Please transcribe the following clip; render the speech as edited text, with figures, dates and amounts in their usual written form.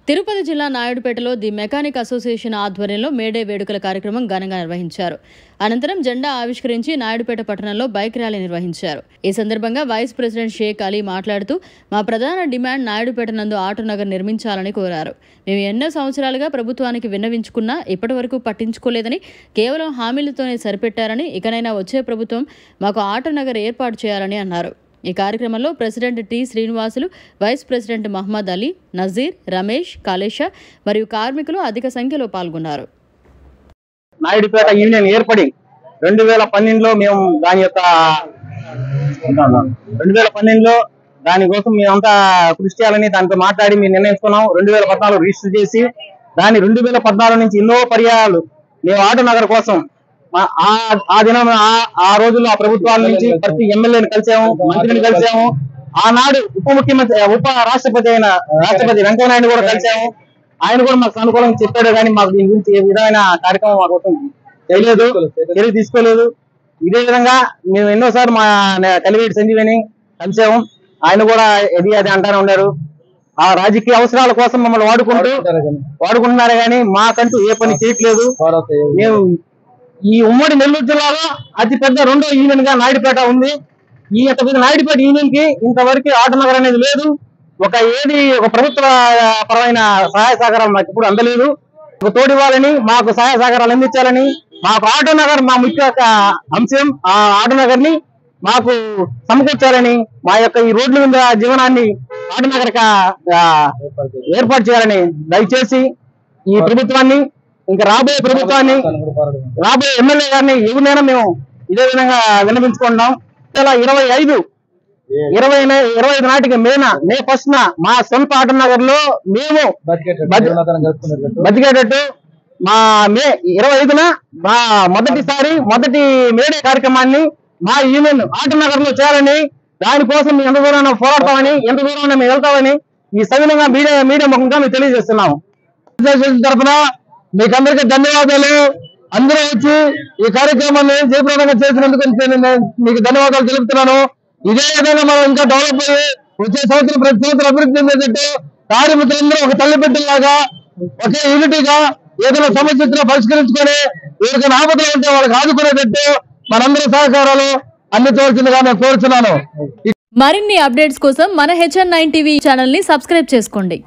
తిరుపతి జిల్లా నాయుడుపేటలో the mechanic association ఆధ్వర్యంలో May Day వేడుకల కార్యక్రమం ఘనంగా నిర్వహించారు. అనంతరం జెండా ఆవిష్కరించి నాయుడుపేట పట్టణంలో బైక్ ర్యాలీ నిర్వహించారు. ఈ సందర్భంగా వైస్ ప్రెసిడెంట్ షేక్ అలీ మాట్లాడుతూ మా ప్రధాన డిమాండ్ నాయుడుపేట నందు ఆటో నగర్ నిర్మించాలని కోరారు. మేము ఎన్నో సంవత్సరాలుగా ప్రభుత్వానికి విన్నవించుకున్నా ఇప్పటి వరకు పట్టించుకోలేదని, కేవలం హామీలతోనే సరిపెట్టారని, ఇకనైనా వచ్చే ప్రభుత్వం మాకు ఆటో నగర్ ఏర్పాటు చేయాలని అన్నారు. ఈ కార్యక్రమంలో president T Srinivasulu, vice president Mohammed Ali, Nazeer, Ramesh, Kalesha మరియు కార్మికులు అధిక సంఖ్యలో పాల్గొన్నారు. నాయుడుపేట యూనియన్ ఏర్పడి 2012లో మేము దానికోసం మేమంతా కృషి చేయాలని దాంతో మాట్లాడి మేము నిర్ణయించుకున్నాం. 2014 రిజిస్టర్ చేసి దాని 2014 నుంచి ఎన్నో పర్యాయాలు మేము ఆటో నగర్ కోసం ఆ దినం ఆ రోజుల్లో ఆ ప్రభుత్వాల నుంచి ప్రతి ఎమ్మెల్యేని కలిసాము, మంత్రిని కలిసాము. ఆనాడు ఉప రాష్ట్రపతి వెంకయ్యనాయుడు కూడా కలిసాము. ఆయన కూడా మాకు అనుకూలంగా చెప్పాడు, కానీ మాకు దీని గురించి ఏ విధమైన కార్యక్రమం మా కోసం చేయలేదు, చర్య తీసుకోలేదు. ఇదే విధంగా మేము ఎన్నోసార్లు మా కలివేటి సంజీవిని కలిసాము. ఆయన కూడా అది అంటానే ఉన్నారు. ఆ రాజకీయ అవసరాల కోసం మమ్మల్ని వాడుకుంటున్నారు, కానీ మాకంటూ ఏ పని చేయట్లేదు. మేము ఈ ఉమ్మడి నెల్లూరు జిల్లాలో అతి పెద్ద రెండో యూనియన్ గా నాయుడుపేట ఉంది. ఈ నాయుడుపేట యూనియన్ కి ఇంతవరకు ఆటో నగర్ అనేది లేదు. ఒక ప్రభుత్వ పరమైన సహాయ సహకారాలు మాకు ఇప్పుడు అందలేదు. తోడివ్వాలని, మాకు సహాయ సహకారాలు అందించాలని, మాకు ఆటో నగర్ మా ముఖ్య అంశం. ఆ ఆటో నగర్ ని మాకు సమకూర్చాలని, మా యొక్క ఈ రోడ్ల మీద జీవనాన్ని ఆటో నగర్ ఏర్పాటు చేయాలని దయచేసి ఈ ప్రభుత్వాన్ని, ఇంకా రాబోయే ప్రభుత్వాన్ని, రాబోయే ఎమ్మెల్యే గారిని ఎవరినైనా మేము ఇదే విధంగా విన్నవించుకుంటున్నాం. 2025 నాటికి మే 1న మా సొంత ఆటో నగర్ లో మేము బతికేటట్టు మా మే 25న మా మొదటి మేడే కార్యక్రమాన్ని మా యూనియన్ ఆటో నగర్ లో చేయాలని, దానికోసం మేము ఎంత దూరం పోరాడతామని, ఎంత దూరం మేము వెళ్తామని ఈ సవినంగా మీడియా ముఖంగా మేము తెలియజేస్తున్నాము. తరఫున మీకందరికీ ధన్యవాదాలు. అందరూ వచ్చి ఈ కార్యక్రమాన్ని జయప్రదంగా చేసినందుకు మీకు ధన్యవాదాలు తెలుపుతున్నాను. ఇదే విధంగా మనం ఇంకా డెవలప్ అయ్యి వచ్చే సంవత్సరం ప్రతి సంవత్సరం అభివృద్ధి చెందేటట్టు కార్యమిత్రులందరూ ఒక తల్లిబిడ్డలాగా ఒకే యూనిటీగా ఏదైనా సమస్య వచ్చినా పరిష్కరించుకొని, ఎవరికైనా ఆపదలు ఉంటే వాళ్ళకి ఆదుకునేటట్టు మనందరి సహకారాలు అందించవలసిందిగా నేను కోరుతున్నాను. మరిన్ని అప్డేట్స్ కోసం మన HN9 టీవీ ఛానల్ ని సబ్స్క్రైబ్ చేసుకోండి.